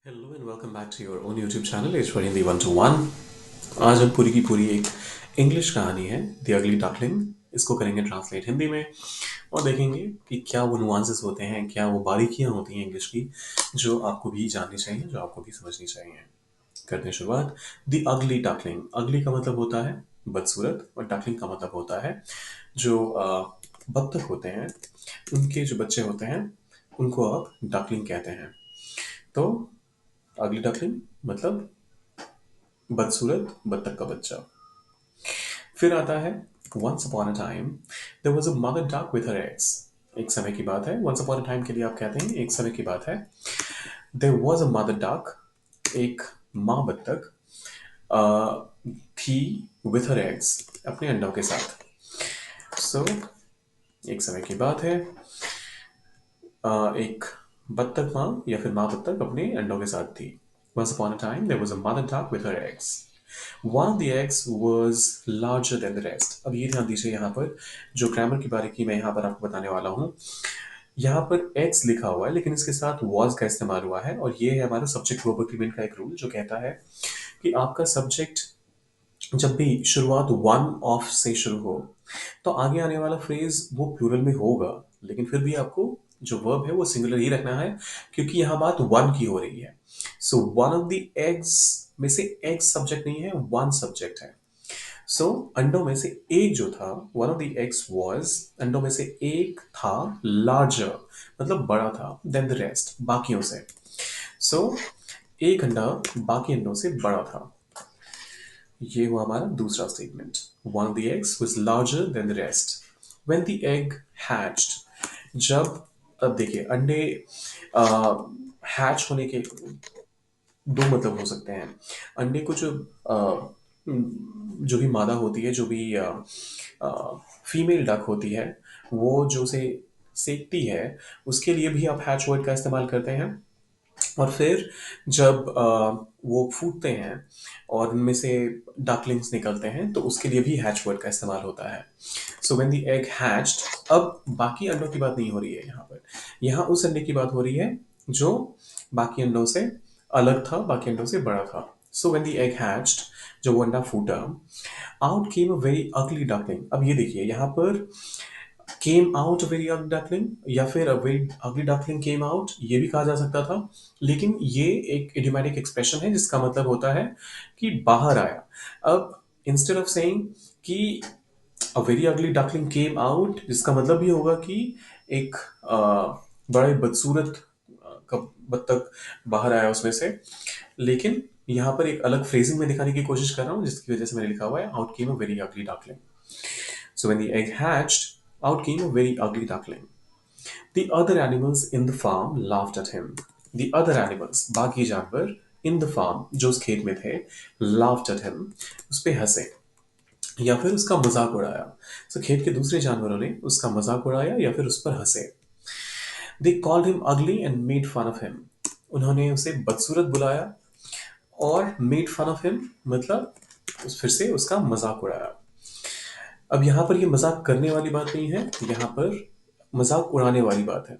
Hello and welcome back to your own YouTube channel edge for Hindi 1 to 1। आज हम पूरी की पूरी एक इंग्लिश कहानी है द अगली डकलिंग, इसको करेंगे ट्रांसलेट हिंदी में और देखेंगे कि क्या वो नुआंसेस होते हैं, क्या वो बारीकियां होती हैं इंग्लिश की जो आपको भी जाननी चाहिए, जो आपको भी समझनी चाहिए। करते हैं शुरुआत। द अगली डकलिंग, अगली का मतलब होता है बदसूरत और डकलिंग का मतलब होता है जो बत्तख होते हैं, उनके जो बच्चे होते हैं उनको आप डकलिंग कहते हैं। तो अगली डकलिंग मतलब बदसूरत बत्तख का बच्चा। फिर आता है once upon a time there was a mother duck with her eggs. एक समय की बात है, वंस अपॉन अ टाइम के लिए आप कहते हैं एक समय की बात है। There was a mother duck, एक माँ बत्तख थी विथ हर एग्स, अपने अंडों के साथ। सो एक समय की बात है, एक बत्तख माँ या फिर माँ बत्तख अपने अंडों के साथ थी। Once upon a time, there was a mother duck with her eggs. One of the eggs was larger than the rest. अब ये ध्यान दीजिए, यहाँ पर जो ग्रामर की बारीकी मैं यहाँ पर आपको बताने वाला हूँ। यहाँ पर eggs लिखा हुआ है लेकिन इसके साथ was का इस्तेमाल हुआ है और ये है हमारा सब्जेक्ट वर्ब एग्रीमेंट का एक रूल जो कहता है कि आपका सब्जेक्ट जब भी शुरुआत वन ऑफ से शुरू हो तो आगे आने वाला फ्रेज वो प्लूरल में होगा, लेकिन फिर भी आपको जो वर्ब है वो सिंगुलर ही रखना है क्योंकि यहाँ बात वन की हो रही है। So one of the eggs में से एग्स सब्जेक्ट नहीं है, वन सब्जेक्ट है। सो अंडों में से एक जो था, one of the eggs was, अंडों में से एक था लार्जर, मतलब बड़ा था, देन द रेस्ट, बाकियों से। सो एक अंडा बाकी अंडों से बड़ा था। ये हुआ हमारा दूसरा statement. One of the eggs was larger than the rest when the egg hatched. जब, अब देखिए अंडे हैच होने के दो मतलब हो सकते हैं। अंडे को जो भी मादा होती है, जो भी फीमेल डक होती है, वो जो से सेकती है उसके लिए भी आप हैच वर्ड का इस्तेमाल करते हैं। और फिर जब वो फूटते हैं और उनमें से डकलिंग्स निकलते हैं तो उसके लिए भी हैच वर्ड का इस्तेमाल होता है। So when the egg hatched, अब बाकी अंडों की बात नहीं हो रही है यहाँ पर, यहाँ उस अंडे की बात हो रही है जो बाकी अंडों से अलग था, बाकी अंडों से बड़ा था। So when the egg hatched, जब वो अंडा फूटा, out came a very ugly duckling. अब ये देखिए यहाँ पर came out a very ugly duckling या फिर a very ugly duckling came out, ये भी कहा जा सकता था, लेकिन ये एक इडियोमैटिक एक्सप्रेशन है जिसका मतलब होता है कि बाहर आया। अब इंस्टेड ऑफ सेइंग कि a very ugly duckling came out, जिसका मतलब ये होगा कि एक बड़ा ही बदसूरत बत्तख बाहर आया उसमें से, लेकिन यहाँ पर एक अलग फ्रेजिंग में दिखाने की कोशिश कर रहा हूँ जिसकी वजह से मैंने लिखा हुआ है out came a very ugly duckling. So when the egg hatched, out came a very ugly duckling. The other animals in the farm laughed at him. The other animals, बाकी जानवर, in the farm, जो उस खेत में थे, laughed at him, उस पे हंसे या फिर उसका मजाक उड़ाया। So खेत के दूसरे जानवरों ने उसका मजाक उड़ाया या फिर उस पर हंसे। They called him ugly and made fun of him. उन्होंने उसे बदसूरत बुलाया और made fun of him मतलब फिर से उसका मजाक उड़ाया। अब यहाँ पर ये मजाक करने वाली बात नहीं है, यहाँ पर मजाक उड़ाने वाली बात है।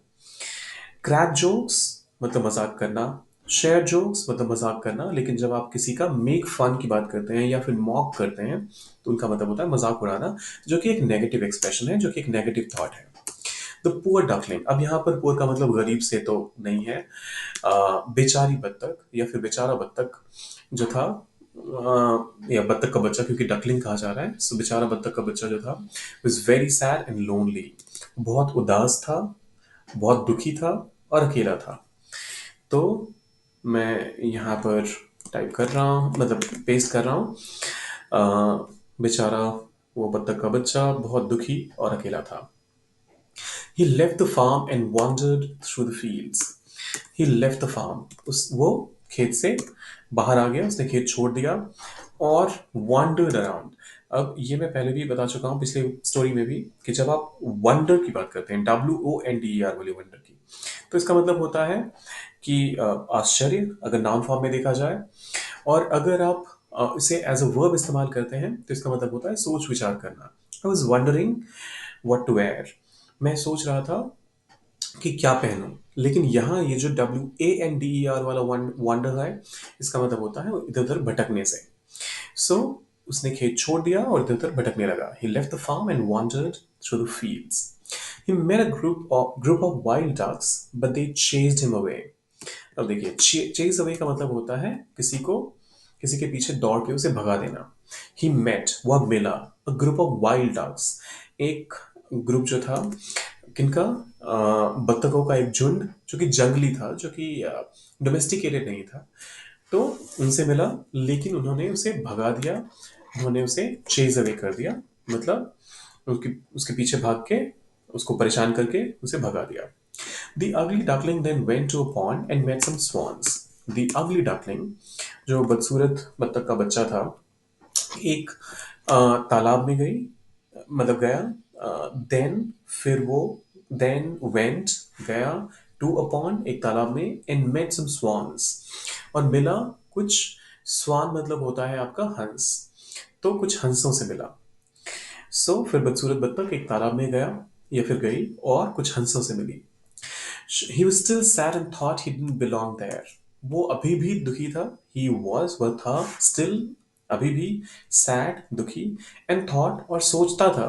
क्रैक जोक्स मतलब मजाक करना, शेयर जोक्स मतलब मजाक करना, लेकिन जब आप किसी का मेक फन की बात करते हैं या फिर मॉक करते हैं तो उनका मतलब होता है मजाक उड़ाना, जो कि एक नेगेटिव एक्सप्रेशन है, जो कि एक नेगेटिव थॉट है। द पुअर डकलिंग, अब यहाँ पर पुअर का मतलब गरीब से तो नहीं है, बेचारी बत्तख या फिर बेचारा बत्तख जो था, या बत्तख का बच्चा क्योंकि डकलिंग कहा जा रहा है, सो बेचारा बत्तख का बच्चा जो था was very sad and lonely, बहुत उदास था, बहुत दुखी था और अकेला था। तो मैं यहाँ पर टाइप कर रहा हूँ, मतलब पेस्ट कर रहा हूँ, बेचारा वो बत्तख का बच्चा बहुत दुखी और अकेला था। He left the farm and wandered through the fields. He left the farm. वो खेत से बाहर आ गया, उसने खेत छोड़ दिया और wandered around. अब ये मैं पहले भी बता चुका हूँ पिछले स्टोरी में भी कि जब आप वंडर की बात करते हैं, WONDER वाले वंडर की, तो इसका मतलब होता है कि आश्चर्य अगर नाउन फॉर्म में देखा जाए, और अगर आप इसे एज अ वर्ब इस्तेमाल करते हैं तो इसका मतलब होता है सोच विचार करना। I was wondering what to wear. मैं सोच रहा था कि क्या पहनूं। लेकिन यहाँ ये जो WANDER वाला वंडर है, इसका मतलब होता है इधर उधर भटकने से। सो उसने खेत छोड़ दिया और इधर उधर भटकने लगा। He left the farm and wandered through the fields. He met a group of wild ducks, but they chased him away. अब देखिए, चेज अवे का मतलब होता है किसी के पीछे दौड़ के उसे भगा देना। ही मेट, वह मिला, a group of wild dogs, एक ग्रुप जो था किनका, बत्तखों का एक झुंड जो कि जंगली था, जो कि डोमेस्टिकेटेड नहीं था। तो उनसे मिला, लेकिन उन्होंने उसे भगा दिया, उन्होंने उसे चेज अवे कर दिया, मतलब उसके उसके पीछे भाग के उसको परेशान करके उसे भगा दिया। The ugly duckling then went to a pond and met some swans. The ugly duckling, जो बदसूरत बत्तख का बच्चा था, एक तालाब में गई, मतलब गया, देन फिर वो देन वेंट गया टू अ पॉन्ड, एक तालाब में, एंड मेट सम स्वॉन्स, और मिला कुछ। स्वान मतलब होता है आपका हंस, तो कुछ हंसों से मिला। फिर बदसूरत बत्तख एक तालाब में गया या फिर गई और कुछ हंसों से मिली। He was still sad and thought he didn't belong there. वो अभी भी दुखी था। वह था still, अभी भी sad, दुखी, and thought, और सोचता था,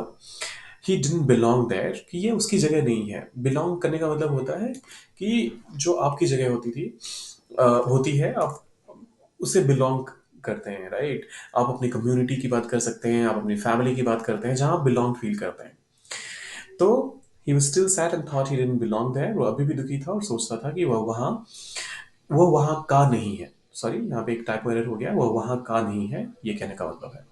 he didn't belong there, कि ये उसकी जगह नहीं है। belong करने का मतलब होता है कि जो आपकी जगह होती है, आप उसे बिलोंग करते हैं, राइट। आप अपनी कम्युनिटी की बात कर सकते हैं, आप अपनी फैमिली की बात करते हैं, जहां आप बिलोंग फील करते हैं। तो ही was still sad and thought he didn't belong there. वो अभी भी दुखी था और सोचता था कि वह वहां का नहीं है। सॉरी, यहाँ पे एक टाइपो एरर हो गया, वह वहां का नहीं है, ये कहने का मतलब है।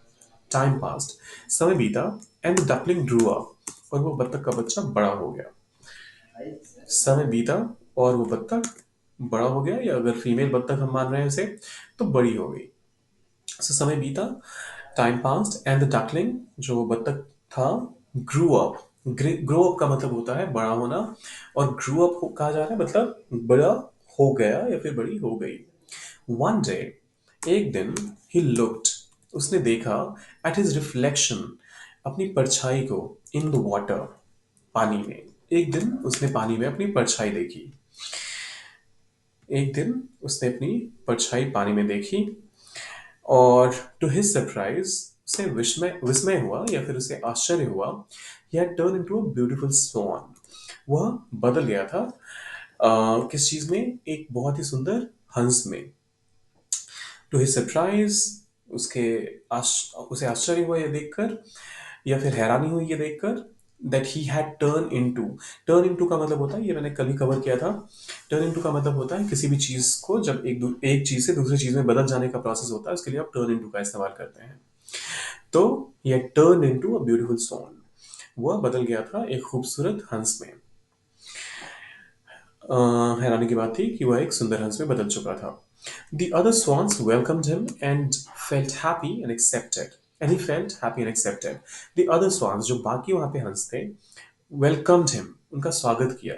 टाइम पास्ट, समय बीता, and the duckling grew up, और वो बत्तख का बच्चा बड़ा हो गया। समय बीता और वो बत्तख बड़ा हो गया, या अगर फीमेल बत्तख हम मान रहे हैं उसे, तो बड़ी हो गई। समय बीता, time past, and the duckling, जो बत्तख था, ग्रू अप। ग्रो अप का मतलब होता है बड़ा होना, और ग्रू अप कहा जा रहा है मतलब बड़ा हो गया या फिर बड़ी हो गई। वन डे, एक दिन, ही लुक्ड, उसने देखा, एट हिज रिफ्लेक्शन, अपनी परछाई को, इन द वाटर, पानी में। एक दिन उसने पानी में अपनी परछाई देखी। एक दिन उसने अपनी परछाई पानी में देखी, और टू हिज सरप्राइज, उसे विस्मय विस्मय हुआ या फिर उसे आश्चर्य हुआ। He had turn into a beautiful sworn, वह बदल गया था किस चीज में, एक बहुत ही सुंदर हंस में। टू हिज सरप्राइज, उसके उसे आश्चर्य हुआ ये देखकर, या फिर हैरानी हुई ये देखकर, that he had turn into का मतलब होता है, ये मैंने कल ही कवर किया था। टर्न इनटू का मतलब होता है किसी भी चीज को जब एक चीज से दूसरी चीज में बदल जाने का प्रोसेस होता है, उसके लिए आप टर्न इनटू का इस्तेमाल करते हैं। तो ये turn into a beautiful swan, वह बदल गया था एक खूबसूरत हंस में। हैरानी की बात थी कि वह एक सुंदर हंस में बदल चुका था। The other swans welcomed him and felt happy and accepted. And he felt happy and accepted. The other swans, जो बाकी वहां पे हंस थे, welcomed him, उनका स्वागत किया।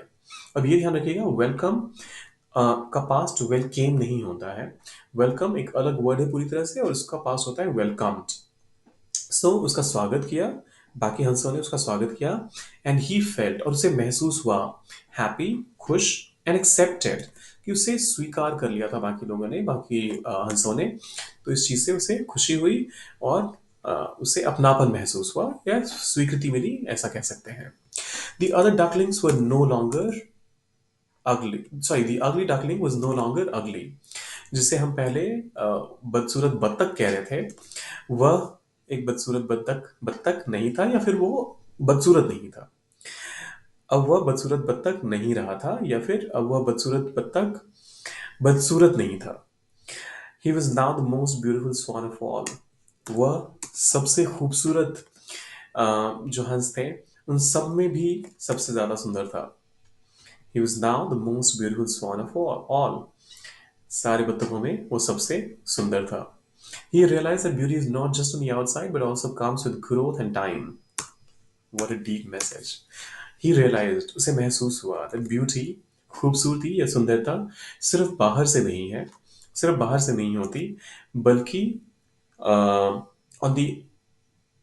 अब ये ध्यान रखिएगा, वेलकम का पास्ट वेलकेम नहीं होता है। वेलकम एक अलग वर्ड है पूरी तरह से, और उसका पास्ट होता है वेलकम्ड। उसका स्वागत किया, बाकी हंसों ने उसका स्वागत किया, एंड ही फेल्ट, और उसे महसूस हुआ, हैप्पी, खुश, एंड एक्सेप्टेड, कि उसे स्वीकार कर लिया था बाकी लोगों ने, बाकी हंसों ने। तो इस चीज से उसे खुशी हुई, और उसे अपनापन महसूस हुआ या स्वीकृति मिली, ऐसा कह सकते हैं। The other ducklings were no longer ugly. Sorry, the ugly duckling was no longer ugly. जिसे हम पहले बदसूरत बत्तख कह रहे थे, वह एक बदसूरत बत्तख बत्तख नहीं था, या फिर वो बदसूरत नहीं था। अब वह बदसूरत बत्तख नहीं रहा था, या फिर अब वह बदसूरत बत्तख बदसूरत नहीं था। He was now the most beautiful swan of all. वह सबसे खूबसूरत जो हंस थे, उन सब में भी सबसे ज्यादा सुंदर था। He was now the most beautiful swan of all. सारे बत्तखों में वो सबसे सुंदर था। He realized that beauty is not just on the outside but also comes with growth and time. What a deep message. He realized, उसे महसूस हुआ, that beauty, खूबसूरती या सुंदरता सिर्फ बाहर से नहीं है, सिर्फ बाहर से नहीं होती, बल्कि on the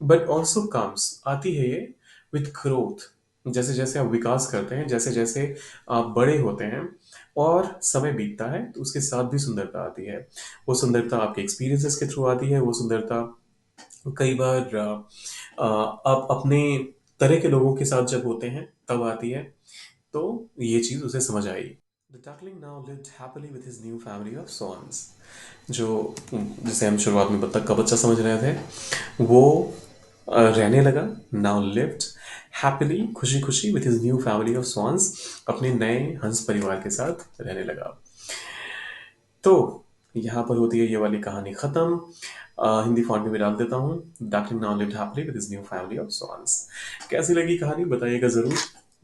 but also comes, आती है ये, विथ ग्रोथ, जैसे-जैसे आप विकास करते हैं, जैसे-जैसे आप बड़े होते हैं और समय बीतता है, तो उसके साथ भी सुंदरता आती है। वो सुंदरता आपके एक्सपीरियंसेस के थ्रू आती है, वो सुंदरता कई बार आप अपने तरह के लोगों के साथ जब होते हैं, तब आती है। तो ये चीज़ उसे समझ आई। The duckling now lived happily with his new family of swans. जो जिसे हम शुरुआत में बत्तख का बच्चा समझ रहे थे, वो रहने लगा। नाउ लिव्ड हैप्पीली, खुशी खुशी, with his new family of swans, अपने नए हंस परिवार के साथ रहने लगा। तो यहाँ पर होती है ये वाली कहानी खत्म। हिंदी फॉन्ट में भी डाल देता हूँ। Duckling now lived happily with his new family of swans. कैसी लगी कहानी बताइएगा ज़रूर,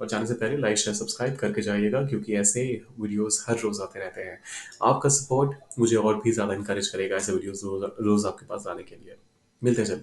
और जाने से पहले लाइक शेयर सब्सक्राइब करके जाइएगा, क्योंकि ऐसे वीडियोस हर रोज़ आते रहते हैं। आपका सपोर्ट मुझे और भी ज़्यादा इनकरेज करेगा ऐसे वीडियोस रोज़ रोज़ आपके पास आने के लिए। मिलते हैं जल्दी।